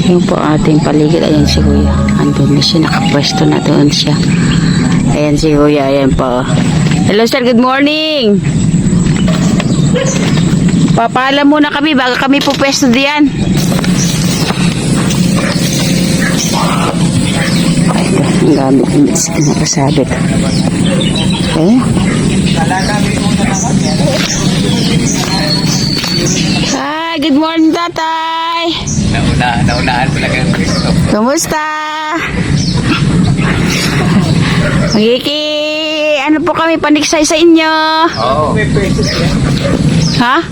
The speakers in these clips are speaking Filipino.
Yung po ating paligid. Ayan si Kuya. Andun na siya. Nakapwesto na doon siya. Ayan si Kuya. Ayan po. Hello sir. Good morning. Papaalam muna kami bago kami po pwesto diyan. Ang gamit ng nakasabit. Okay. Hi, good morning tatay. Naunahan ko lang ang Kristo. Kumusta? Ano po kami paniksay sa inyo? Oo. Ha?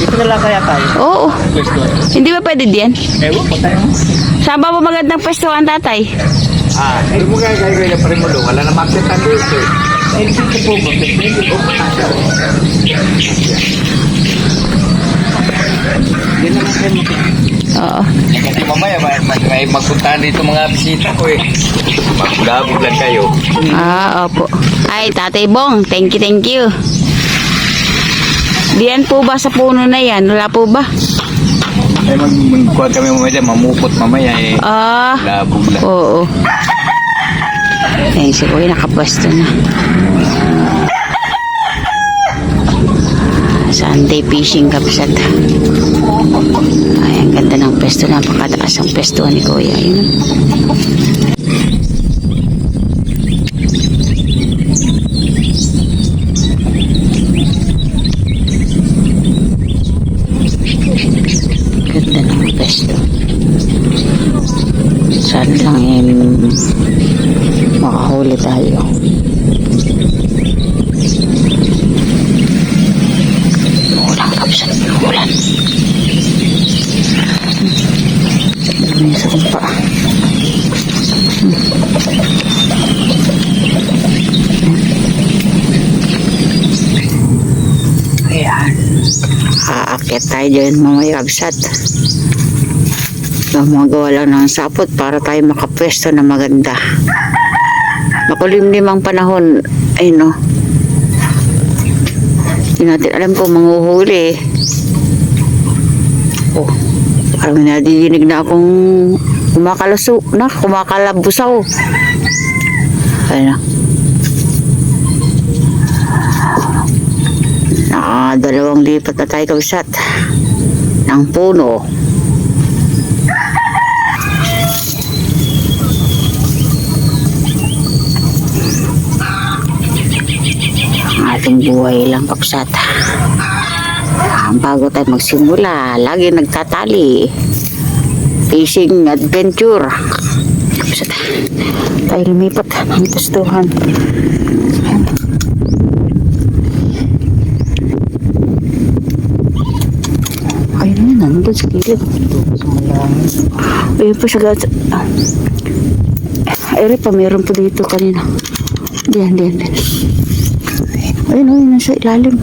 Dito na lang kaya tayo. Oo. Kristo. Hindi ba pwede diyan? Ewan ko tayo. Saan ba magandang pwestuhan tatay? Hindi mo gagawin na Primulo. Wala na makitan dito. Hindi ko po. Hindi ko po. Hindi naman kayo makitan. Oo. Kasi mamaya may magpuntahan dito mga bisita ko eh. Maglabog lang kayo. Opo. Ay, Tatay Bong, thank you. Diyan po ba sa puno na yan? Wala po ba? Ay magkuhan kami mamaya. Mamupot mamaya eh. Labog lang. Oo. Ayun si Kuya, nakapwesto na. Sunday fishing kapsat. Ay, ang ganda ng pwesto. Napakataas ang pwesto ni Kuya. Ayun. Ganda ng pwesto. Sana lang makahuli tayo. Ulang kapsat. Ulan. Dami sa kumpa. Ayan. Aakyat tayo dyan mamaya kapsat. Magawa lang ng sapot para tayo makapwesto na maganda. Makulimlim ang panahon. Ay no. Hindi natin alam kung manghuhuli. Oh, parang nadidinig na akong kumakalabusaw. Ayun na. Dalawang lipat na tayo kabisat ng puno. Ating buhay lang kapsat. Bago tayo magsimula, lagi nagtatali. Fishing adventure. Kapsat. Tayo lumipat ng testuhan. Ayun na, nandun sa kilid. Ayun po siya gata. Ay, pa meron po dito kanina. Diyan. Ayun, nasa ilalim.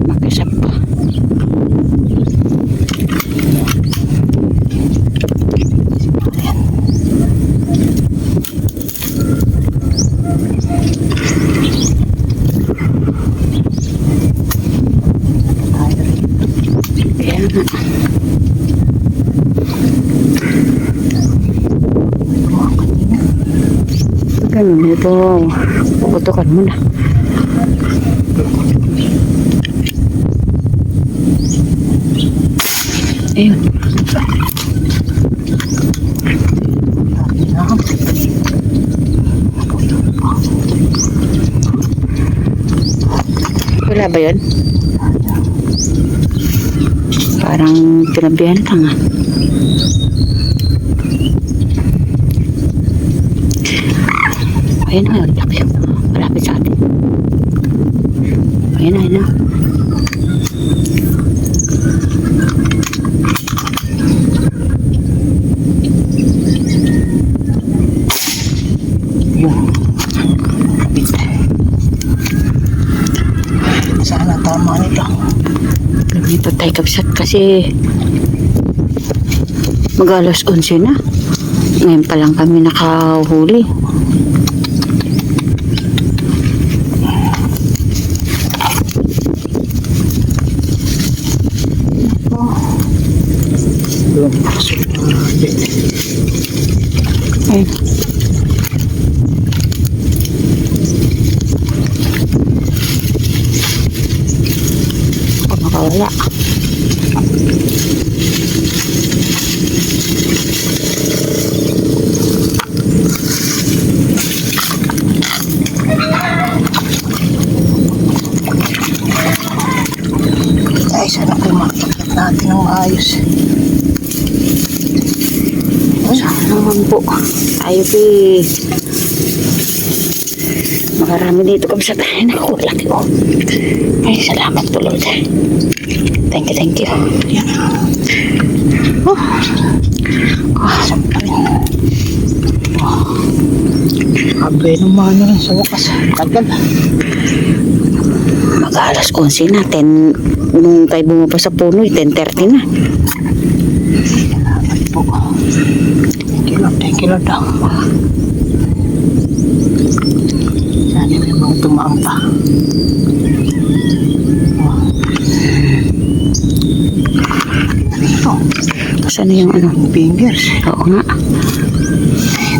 Makisap pa. Ganun ito. Puputukan mo na. Ayun. Wala ba yun? Parang tinabihan ka nga. Ayun na, laki. Malapit sa atin. Ayun na. Sana tama nito. Lumipat tayo kapsat kasi mag-alas 11 na. Ngayon pa lang kami nakahuli. Ayun. Ako nakawala. Ay, sana po makikita natin ng maayos. Sana naman po. Tayo makarami dito kami sa tayo. Naku, laki ko. Ay, salamat po Lord. Thank you, thank you. Yan. Oh. Abay naman na lang sa wakas. Tagal. Mag-alas 11 na. 10, nung tayo bumaba sa puno, 10:30 na. Salamat po. Thank you Lord. Sana may mga tumaang pa. Ito. Saan na yung ano? Fingers. Oo nga.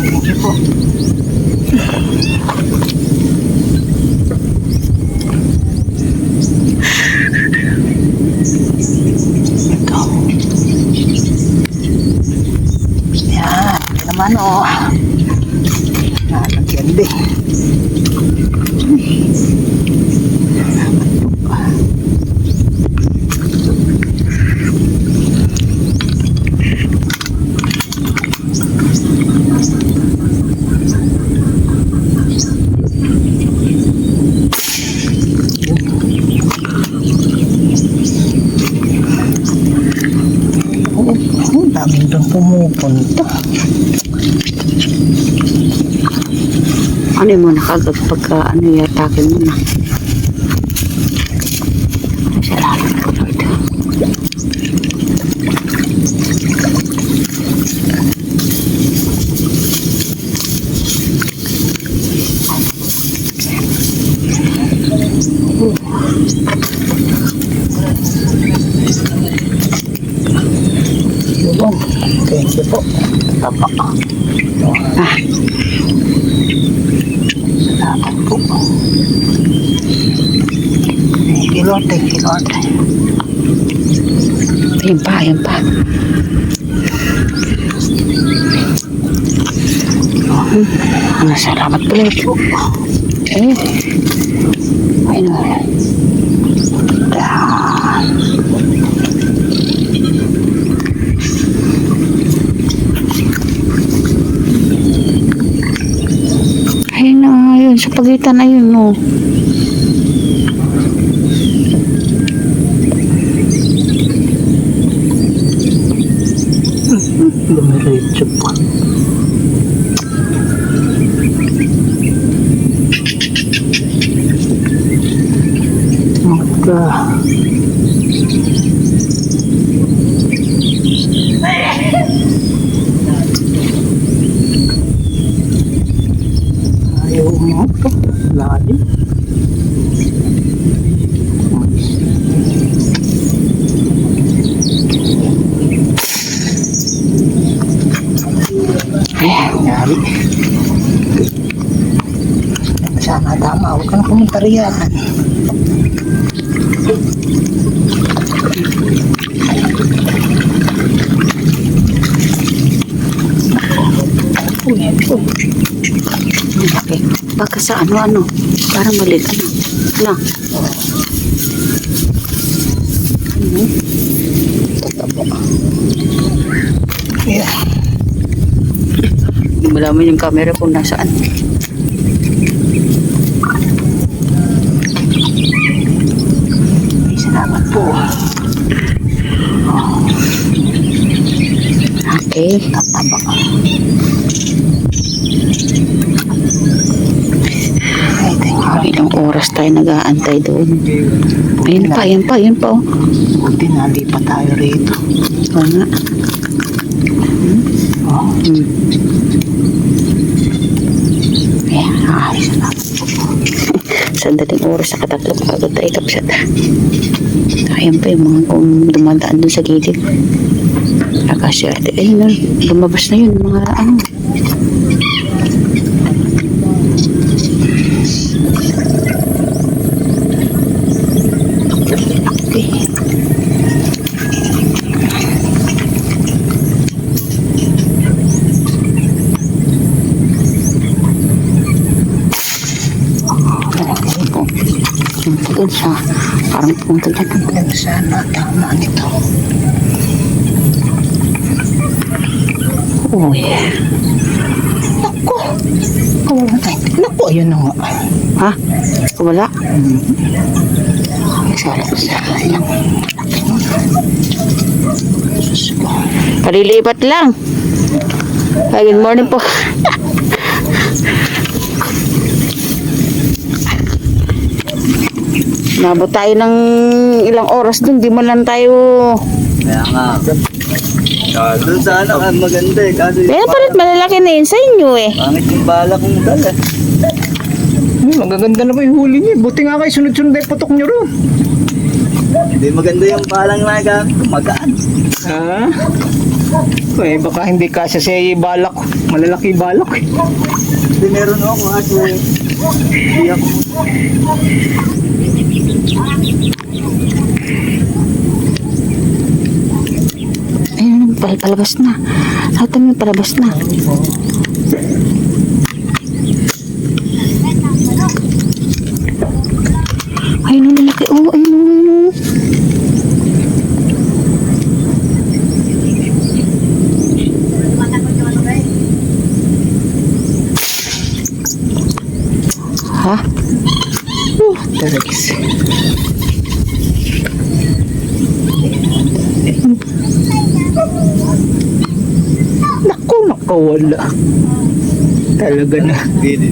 Thank you po. Ito. Yan. Ito naman o. Nalagyan din. Ang daming doon pumupunta. Ano yung muna kagad pagka ano yatake mo na. Ay, salamat po Lord. Yun. Thank you po. Tapa. Ah, Salamat po. Thank you Lord. Thank you Lord. ayun pa, ayun pa. Salamat po Lord. Ayun. Ayun. Ayun na, ayun. Sa pagitan, ayun, no. Lumiretso po. Magka. Ayaw mo ito. Lalim. Nangyari. Sana tama. Huwag ka na pumunta riyan. Okay. Baka sa ano. Parang maliit, ano. Ano? Ano? Totoo. Yeah. Hindi mo malaman yung camera kung nasaan. Ay, salamat po. Okay. Tataba. Ay, thank you. Ilang oras tayo nag-aantay doon. Ayun pa, oh. Buti na, di pa tayo rito. Oo nga. Oh, Ayan, ayos na. Sandaling oras sa katatlo kagad tayo kapsat. Ayan pa yung mga kung dumadaan dun sa gilid. Nakasyate. Ayun na, lumabas na yun mga ano. Okay. Doon siya. Parang pumunta dyan. Sana tama nito. Oh, yeah. Naku! Kawala tayo. Naku, ayun na nga. Ha? Wala? Sayang. Palilipat lang. Ay, good morning po. Nabot tayo ng ilang oras dun. Di mo lang tayo... Kaya nga. Doon sana maganda eh. Kaso Pero palit malalaki na yun sa inyo eh. pangit yung bala kong dala. Magaganda na ba yung huli niyo? Buti nga kayo sunod-sunod ay putok niyo ron. Hindi maganda yung balang naga. Magaan. Ha? Eh, baka hindi kasya sa balak. Malalaki balak eh. Hindi meron ako kasi hindi ako. Ayun, palabas na. Lahat naman palabas na. Ayun, ang lalaki. Oh, ayun, ayun. Ha? Talags. Naku, nakawala. Talaga na. Hindi.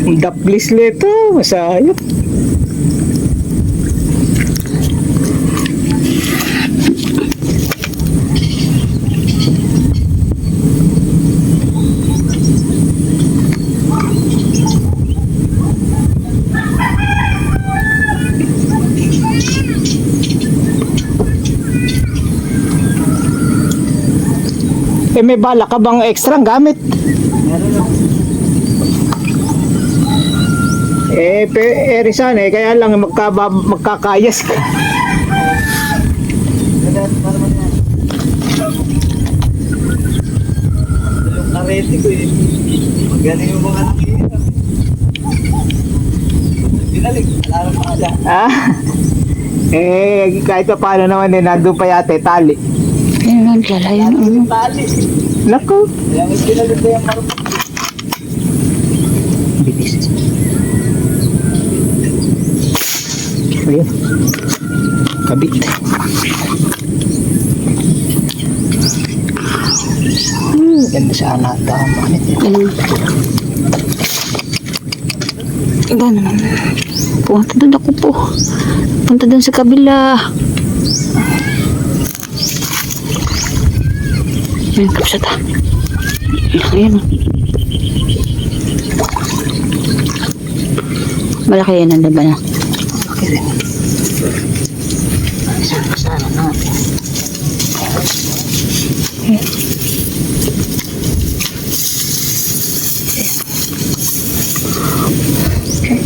Ang daplis nito, masayap. Eh, may bala ka bang extra gamit? Risan kaya lang magkakayas ka. Yung karete ko eh. Magaling yung mga nakikita. Binalik. Alam mo ka. Kahit pa paano naman nandun pa yata tali. Ayun, ang lalayo. Yung tali. Naku. Kaya may binalik na yung marupok. Bilis. Ayun. Kabit. Ganda sana tama nito. Iba naman. Punta doon ako po. Punta doon sa kabila. Ayun, kapsat ah. Ayun. Malaki yan ang laban ah. Sana natin.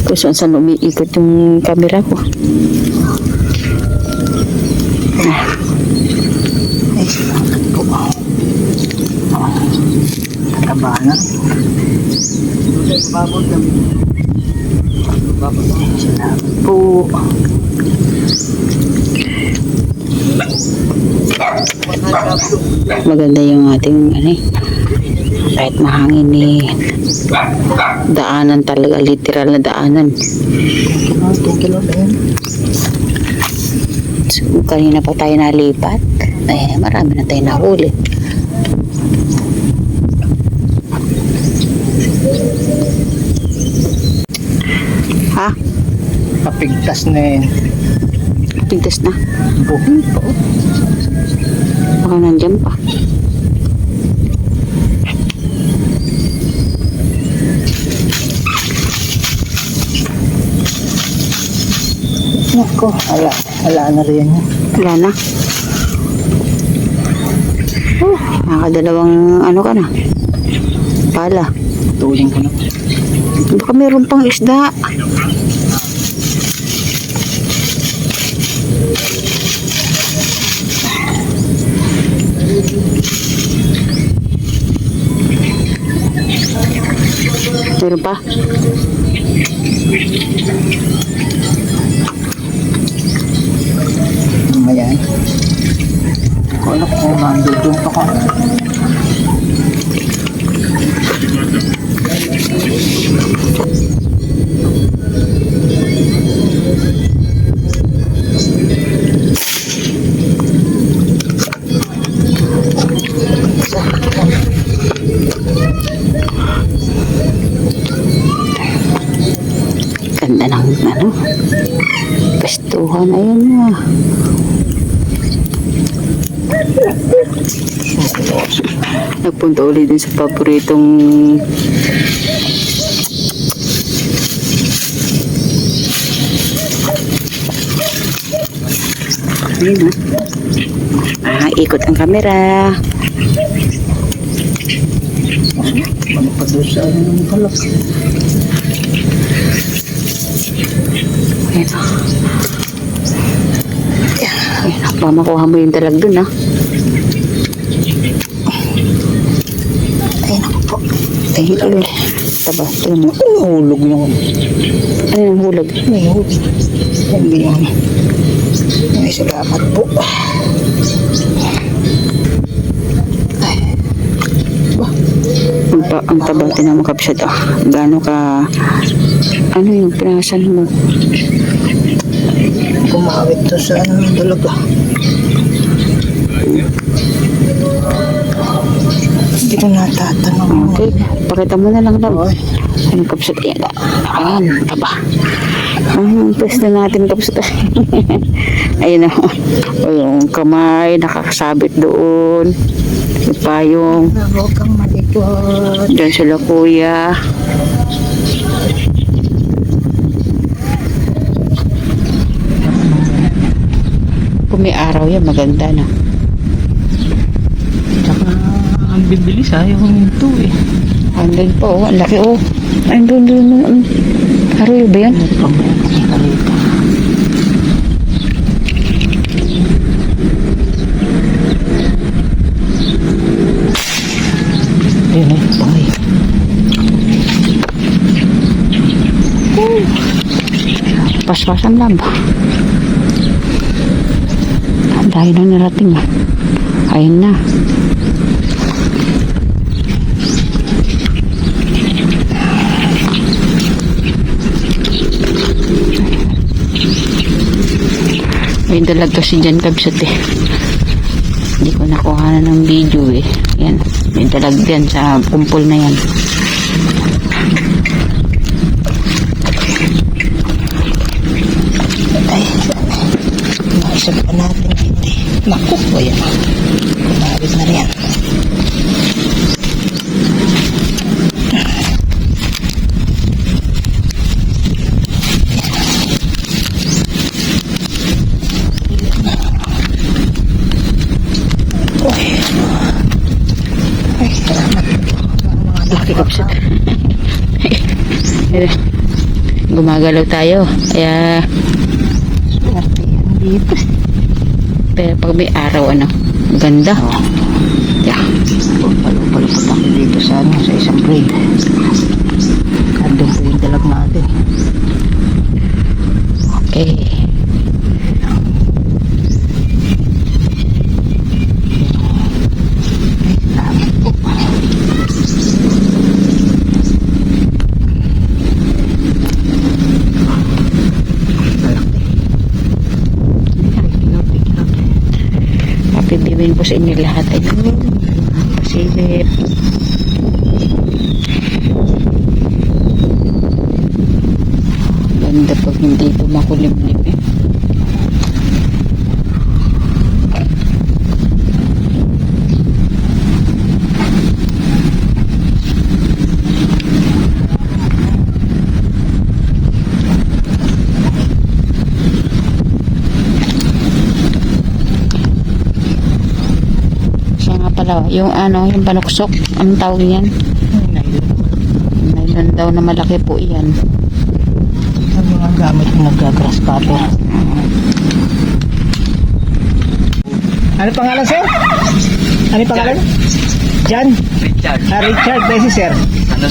Kung saan umiikot yung camera ko. Ay, salamat po. Tataba na. Babot kami. Babot kami. Salamat po. Maganda yung ating ano eh. Kahit mahangin eh. Daanan talaga, literal na daanan. Thank you Lord. So, kanina pa tayo nalipat. Eh, marami na tayo nahuli. Ha? Kapigtas na yun. Pigtas na. Buhin po. Baka nandyan pa. Nako, wala na rin. Wala na. Nakadalawang ano ka na. Pala. Tuling ko na. Baka meron pang isda. Meron pa? Ayan. Kala ko nandun pa ka. Ganda ng ano. Pestuhan. Ayun na. Nagpunta ulit din sa paboritong ayun na. Ikot ang kamera. Manipadosa ng kalak. Ayun na. Ayun na. Baka makuha mo yung dalag dun, ha? Ayun ako po. Ayun. Taba. Tingnan mo. Hulog yun. Ano yung hulog? May hulog. Hindi yun. May salamat po. Ang taba. Tingnan mo kapsat. Oh. Gaano ka... Ano yung pinasan mo? Kumawit to sa ano ng dalaga. Hindi ko natatanong. Okay. Pakita mo na lang daw. Okay. Anong kapsat? Ayan. Ayan. Taba. Ang pwesto natin kapsat. Ayun na. O yung kamay. Nakakasabit doon. Yung payong. Huwag kang malikot. Diyan sila kuya. Kung may araw yan, maganda na. Tsaka ang bibilis yung ito eh. Andun pa, oh. Ang laki, oh. Andun. Araw ba yan? Ayun eh, pangay. Paspasan lang ba? Ang dahil na narating, ah. Ayun na. May dalag kasi dyan kabsat eh. Hindi ko nakuha na ng video eh. Yan. May dalag dyan sa kumpol na yan. Ay, naisip pa natin hindi. Naku, ayan. Kumawit na rin. Ay, salamat. Laki kapsat. Gumagalaw tayo. Kaya Swerte yan dito. pero pag may araw ano, ganda. Yeah. Palupalupot ako dito sa ano, sa isang grade. Andun po yung dalag natin. Okay. Salamat po. Papibibihin ko sa inyo lahat. Ayun. Pasilip. Ganda pag hindi ito makulimlim eh. pala. Yung ano, yung panuksok. Anong tawag yan? Nylon daw na malaki po yan. Ang mga gamit ng nag-grass cutter. Ano pangalan, sir? Ano pangalan? John? Richard. Richard, kasi sir. Ano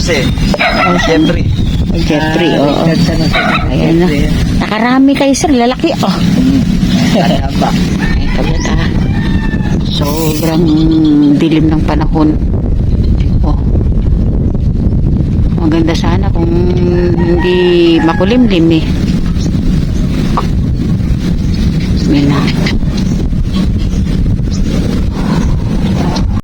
Jeffrey. Jeffrey, oo. Richard, Ayan na. Nakarami kayo sir, lalaki oh. Kaya ba? Ay, kabit ah. Sobrang dilim ng panahon. Oh. Maganda sana kung hindi makulimlim eh. May na.